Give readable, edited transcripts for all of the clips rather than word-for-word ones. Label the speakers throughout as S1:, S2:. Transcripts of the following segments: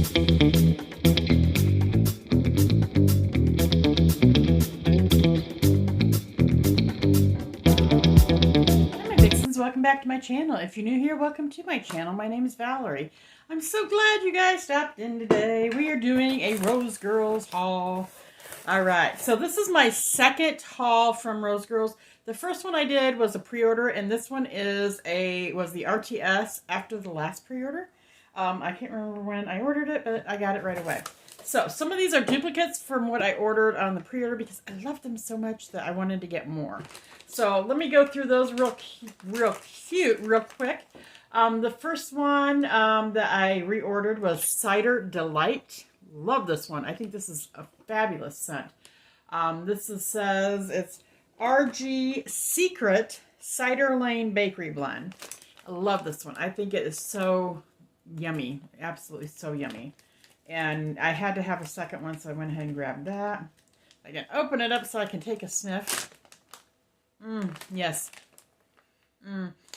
S1: Welcome back to my channel. If you're new here, welcome to my channel. My name is Valerie. I'm so glad you guys stopped in today. We are doing a Rose Girls haul. Alright, so this is my second haul from Rose Girls. The first one I did was a pre-order, and this one was the RTS after the last pre-order. I can't remember when I ordered it, but I got it right away. So, some of these are duplicates from what I ordered on the pre-order because I loved them so much that I wanted to get more. So, let me go through those real quick. The first one that I reordered was Cider Delight. Love this one. I think this is a fabulous scent. Says it's RG Secret Cider Lane Bakery Blend. I love this one. I think it is so yummy. Absolutely so yummy. And I had to have a second one, so I went ahead and grabbed that. I can open it up so I can take a sniff. Yes.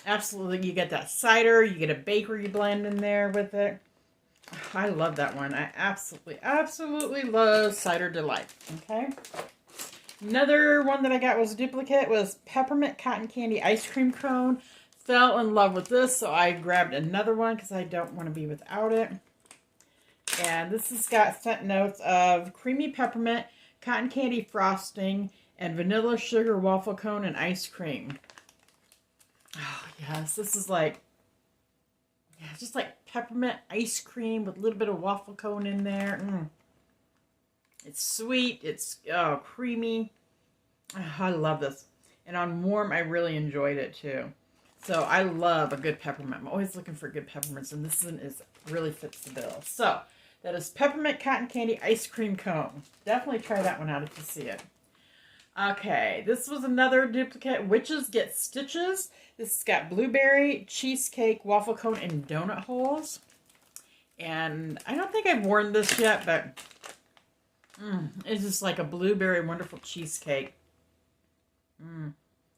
S1: Absolutely. You get that cider. You get a bakery blend in there with it. I love that one. I absolutely love Cider Delight. Okay. Another one that I got was a duplicate was Peppermint Cotton Candy Ice Cream Cone. Fell in love with this, so I grabbed another one because I don't want to be without it. And this has got scent notes of creamy peppermint, cotton candy frosting, and vanilla sugar waffle cone and ice cream. Oh, yes. This is like, just like peppermint ice cream with a little bit of waffle cone in there. It's sweet. It's creamy. Oh, I love this. And on warm, I really enjoyed it too. So I love a good peppermint. I'm always looking for good peppermints, and this one really fits the bill. So that is Peppermint Cotton Candy Ice Cream Cone. Definitely try that one out if you see it. Okay, this was another duplicate. Witches Get Stitches. This has got blueberry, cheesecake, waffle cone, and donut holes. And I don't think I've worn this yet, but it's just like a blueberry wonderful cheesecake.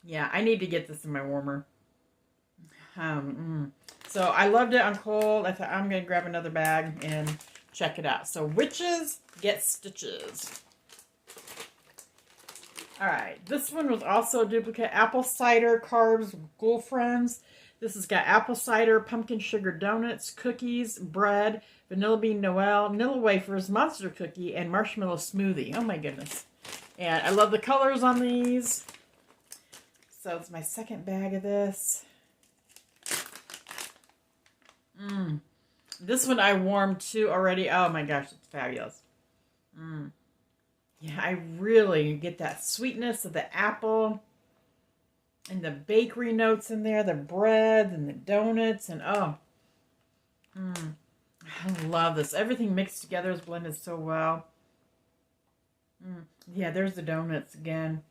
S1: Yeah, I need to get this in my warmer. So I loved it on cold. I thought I'm going to grab another bag and check it out. So Witches Get Stitches. Alright, this one was also a duplicate. Apple Cider Carbs Ghoul Friends. This has got apple cider, pumpkin sugar donuts, cookies, bread, vanilla bean Noel, vanilla wafers, monster cookie, and marshmallow smoothie. Oh my goodness. And I love the colors on these. So it's my second bag of this. This one I warmed too already. Oh my gosh, it's fabulous. Yeah, I really get that sweetness of the apple and the bakery notes in there, the bread and the donuts, and I love this. Everything mixed together is blended so well. Yeah, there's the donuts again.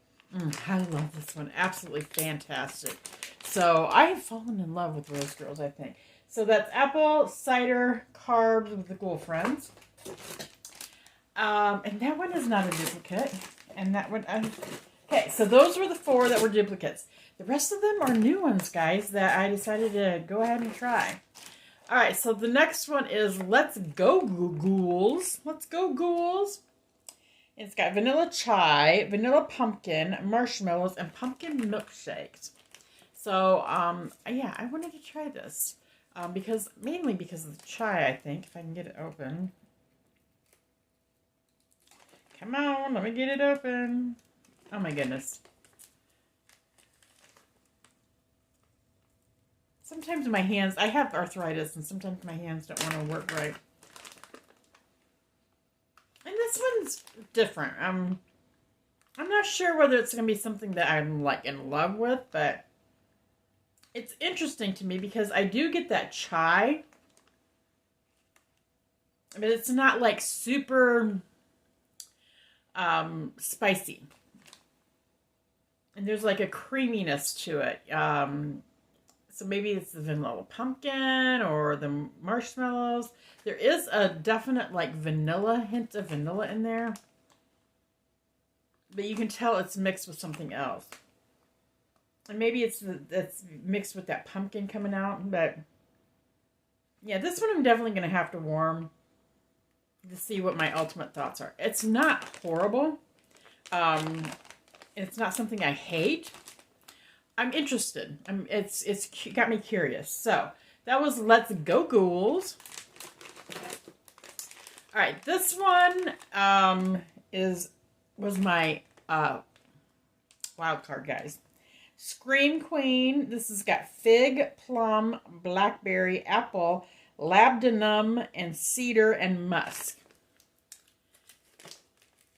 S1: I love this one. Absolutely fantastic. So I have fallen in love with Rose Girls, I think. So that's Apple Cider Carbs with the Ghoul Friends. And that one is not a duplicate. And that one... Okay, so those were the 4 that were duplicates. The rest of them are new ones, guys, that I decided to go ahead and try. Alright, so the next one is Let's Go Ghouls. Let's Go Ghouls. It's got vanilla chai, vanilla pumpkin, marshmallows, and pumpkin milkshakes. So, yeah, I wanted to try this. Mainly because of the chai, I think, if I can get it open. Come on, let me get it open. Oh my goodness. Sometimes my hands, I have arthritis, and sometimes my hands don't want to work right. And this one's different. I'm not sure whether it's going to be something that I'm like in love with, but it's interesting to me because I do get that chai, but it's not like super spicy. And there's like a creaminess to it. So maybe it's the vanilla pumpkin or the marshmallows. There is a definite like vanilla, hint of vanilla in there. But you can tell it's mixed with something else. And maybe it's mixed with that pumpkin coming out. But yeah, this one I'm definitely going to have to warm. to see what my ultimate thoughts are. It's not horrible. It's not something I hate. I'm interested. It's got me curious. So that was Let's Go Ghouls. All right, this one was my wild card, guys. Scream Queen. This has got fig, plum, blackberry, apple, labdanum, and cedar and musk.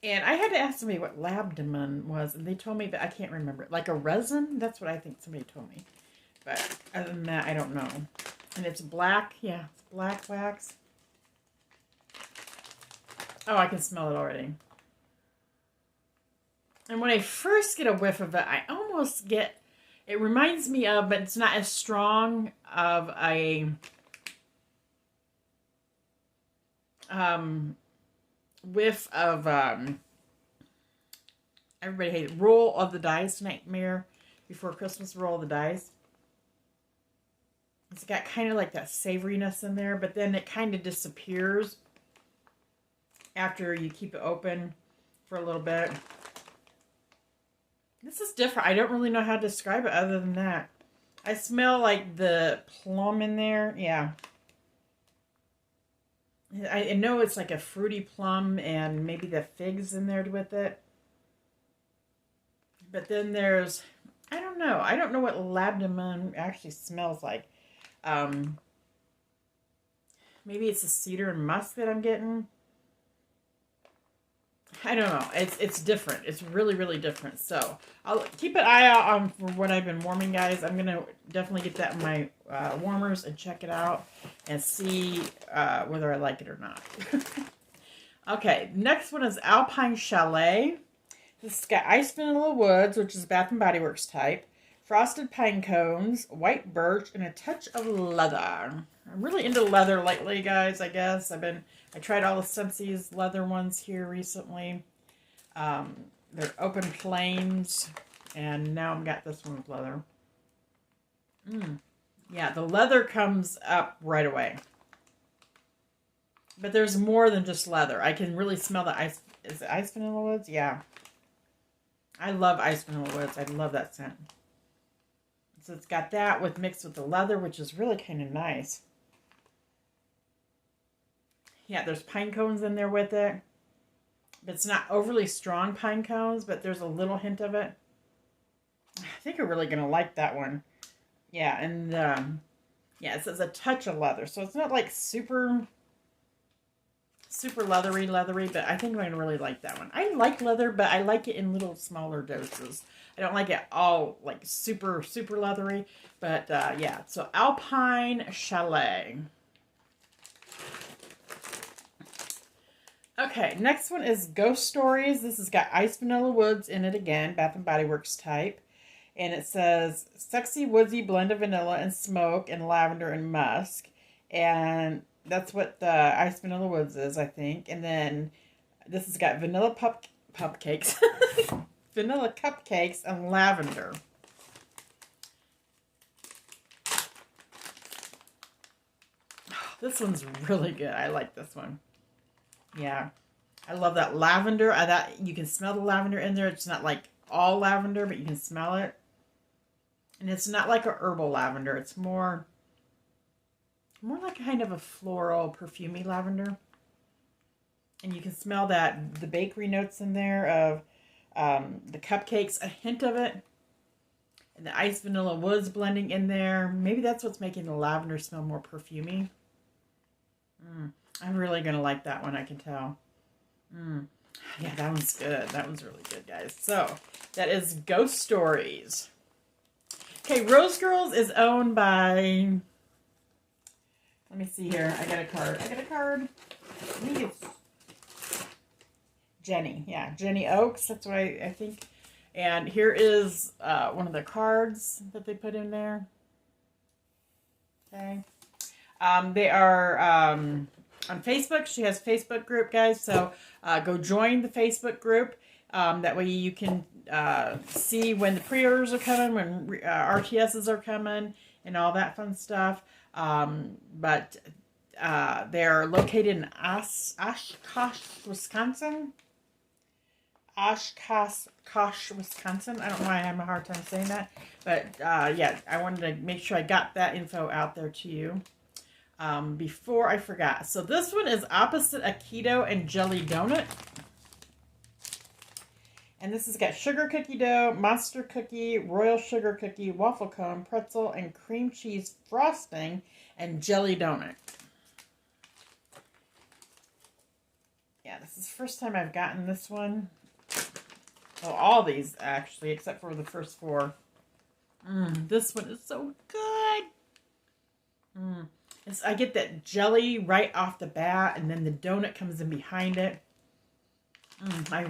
S1: And I had to ask somebody what labdanum was, and they told me, but I can't remember. Like a resin? That's what I think somebody told me. But other than that, I don't know. And it's black. Yeah, it's black wax. Oh, I can smell it already. And when I first get a whiff of it, I almost get, it reminds me of, but it's not as strong of a whiff of, everybody hates Roll of the Dice, Nightmare Before Christmas, Roll of the Dice. It's got kind of like that savoriness in there, but then it kind of disappears after you keep it open for a little bit. This is different. I don't really know how to describe it other than that. I smell like the plum in there. Yeah. I know it's like a fruity plum and maybe the figs in there with it. But then there's, I don't know. I don't know what labdanum actually smells like. Maybe it's the cedar and musk that I'm getting. I don't know. It's different. It's really, really different. So I'll keep an eye out on for what I've been warming, guys. I'm going to definitely get that in my warmers and check it out and see whether I like it or not. Okay, next one is Alpine Chalet. This has got Ice Vanilla Woods, which is Bath & Body Works type, frosted pine cones, white birch, and a touch of leather. I'm really into leather lately, guys, I guess. I tried all the Scentsy's leather ones here recently. They're open flames, and now I've got this one with leather. Yeah, the leather comes up right away. But there's more than just leather. I can really smell the ice. Is it Ice Vanilla Woods? Yeah. I love Ice Vanilla Woods. I love that scent. So it's got that with mixed with the leather, which is really kind of nice. Yeah, there's pine cones in there with it. It's not overly strong pine cones, but there's a little hint of it. I think you're really going to like that one. Yeah, and yeah, it says a touch of leather. So it's not like super leathery, but I think I'm going to really like that one. I like leather, but I like it in little smaller doses. I don't like it all like super leathery, but yeah. So Alpine Chalet. Okay, next one is Ghost Stories. This has got Ice Vanilla Woods in it again, Bath & Body Works type. And it says sexy woodsy blend of vanilla and smoke and lavender and musk. And that's what the Ice Vanilla Woods is, I think. And then this has got vanilla cupcakes. Vanilla cupcakes and lavender. This one's really good. I like this one. Yeah. I love that lavender. That you can smell the lavender in there. It's not like all lavender, but you can smell it. And it's not like a herbal lavender. It's more like kind of a floral, perfumey lavender. And you can smell that, the bakery notes in there of the cupcakes, a hint of it. And the Ice Vanilla Woods blending in there. Maybe that's what's making the lavender smell more perfumey. I'm really going to like that one, I can tell. Yeah, that one's good. That one's really good, guys. So, that is Ghost Stories. Okay, Rose Girls is owned by... Let me see here. I got a card. I think it's Jenny. Yeah, Jenny Oaks. That's what I think. And here is one of the cards that they put in there. Okay. They are on Facebook. She has a Facebook group, guys. So go join the Facebook group. That way you can see when the pre-orders are coming, when RTSs are coming, and all that fun stuff. But They're located in Oshkosh, Wisconsin. Oshkosh, Wisconsin. I don't know why I have a hard time saying that. But yeah, I wanted to make sure I got that info out there to you before I forgot. So this one is opposite a keto and jelly donut. And this has got sugar cookie dough, monster cookie, royal sugar cookie, waffle cone, pretzel, and cream cheese frosting, and jelly donut. Yeah, this is the first time I've gotten this one. Well, all these, actually, except for the first 4. This one is so good. I get that jelly right off the bat, and then the donut comes in behind it. I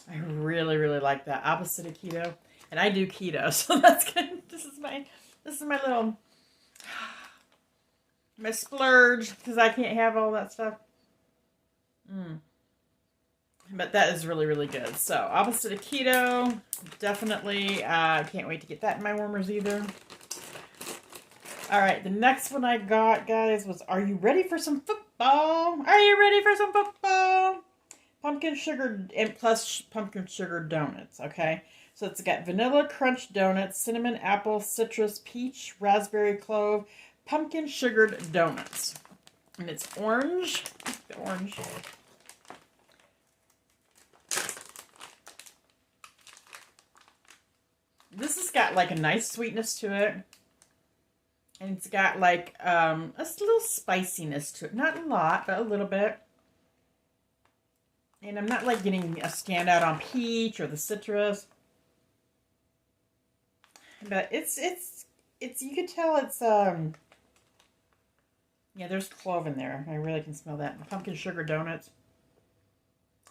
S1: really like that. Opposite of keto. And I do keto, so that's good. This is my little, my splurge, because I can't have all that stuff. But that is really good. So, opposite of keto, definitely. Can't wait to get that in my warmers either. Alright, the next one I got, guys, was, are you ready for some football? Are you ready for some football? Pumpkin sugar, and plus pumpkin sugar donuts, okay? So, it's got vanilla crunch donuts, cinnamon, apple, citrus, peach, raspberry, clove, pumpkin sugared donuts. And it's orange. The orange. This has got like a nice sweetness to it. And it's got like a little spiciness to it. Not a lot, but a little bit. And I'm not like getting a standout on peach or the citrus. But it's you can tell it's yeah, there's clove in there. I really can smell that. The pumpkin sugar donuts.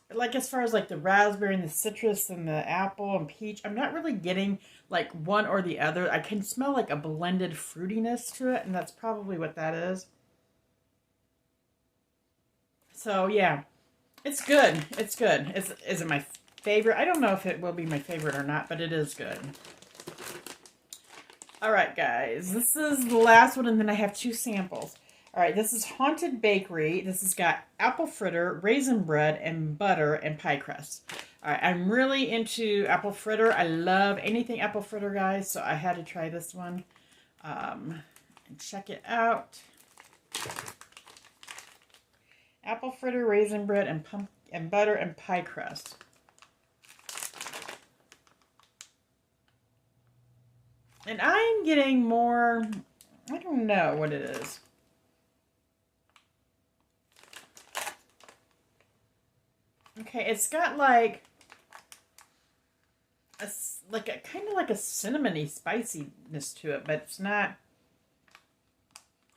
S1: But like as far as like the raspberry and the citrus and the apple and peach, I'm not really getting like one or the other. I can smell like a blended fruitiness to it, and that's probably what that is. So yeah, it's good. It's good. Is it my favorite? I don't know if it will be my favorite or not, but it is good. All right, guys, this is the last one, and then I have 2 samples. All right, this is Haunted Bakery. This has got apple fritter, raisin bread, and butter, and pie crust. All right, I'm really into apple fritter. I love anything apple fritter, guys, so I had to try this one. And check it out. Apple fritter, raisin bread, and butter, and pie crust. And I'm getting more, I don't know what it is. Okay, it's got like a kind of like a cinnamony spiciness to it, but it's not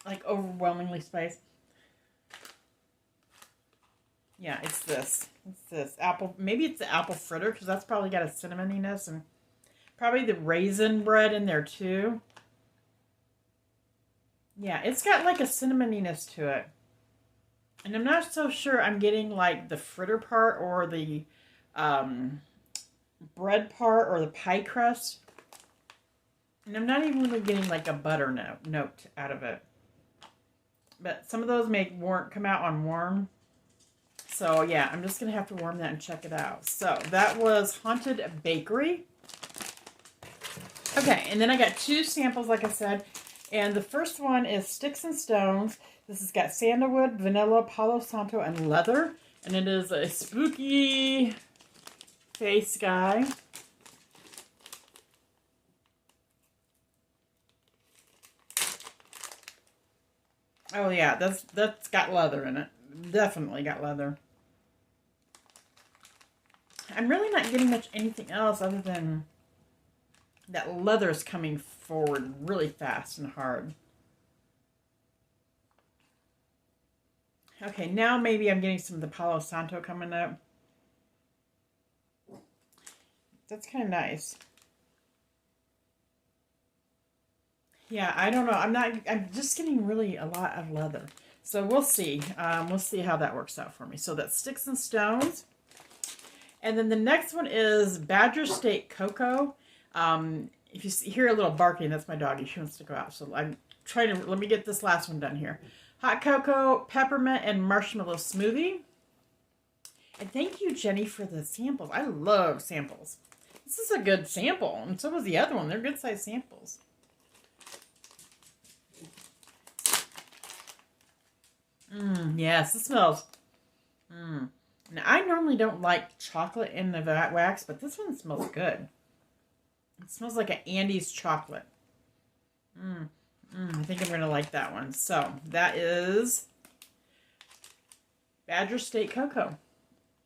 S1: like overwhelmingly spicy. Yeah, it's this. It's this apple. Maybe it's the apple fritter because that's probably got a cinnamoniness, and probably the raisin bread in there too. Yeah, it's got like a cinnamoniness to it. And I'm not so sure I'm getting like the fritter part or the bread part or the pie crust. And I'm not even really getting like a butter note out of it. But some of those come out on warm. So yeah, I'm just going to have to warm that and check it out. So that was Haunted Bakery. Okay, and then I got 2 samples, like I said. And the first one is Sticks and Stones. This has got sandalwood, vanilla, Palo Santo, and leather. And it is a spooky face guy. Oh yeah, that's got leather in it. Definitely got leather. I'm really not getting much anything else other than that leather is coming forward really fast and hard. Okay, now maybe I'm getting some of the Palo Santo coming up. That's kind of nice. Yeah, I don't know. I'm just getting really a lot of leather. So we'll see. We'll see how that works out for me. So that's Sticks and Stones. And then the next one is Badger State Cocoa. If you hear a little barking, that's my doggy. She wants to go out. So I'm let me get this last one done here. Hot cocoa, peppermint, and marshmallow smoothie. And thank you, Jenny, for the samples. I love samples. This is a good sample, and so was the other one. They're good size samples. Yes, it smells. Now, I normally don't like chocolate in the wax, but this one smells good. It smells like an Andes chocolate. I think I'm going to like that one. So, that is Badger State Cocoa.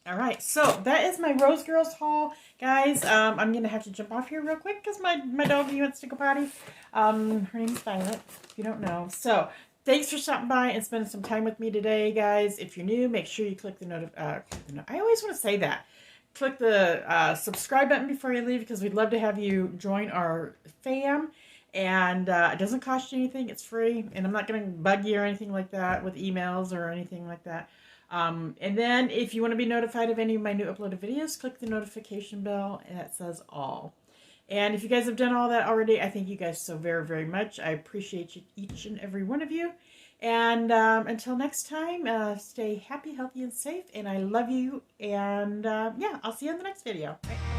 S1: All right, so that is my Rose Girls haul, guys. I'm going to have to jump off here real quick because my doggy wants to go potty. Her name's Violet, if you don't know. So, thanks for stopping by and spending some time with me today, guys. If you're new, make sure you click the I always want to say that. Click the subscribe button before you leave because we'd love to have you join our fam. And it doesn't cost you anything. It's free. And I'm not going to bug you or anything like that with emails or anything like that. And then if you want to be notified of any of my new uploaded videos, click the notification bell and that says all. And if you guys have done all that already, I thank you guys so very, very much. I appreciate you, each and every one of you. And until next time, stay happy, healthy, and safe. And I love you. And yeah, I'll see you in the next video. Bye.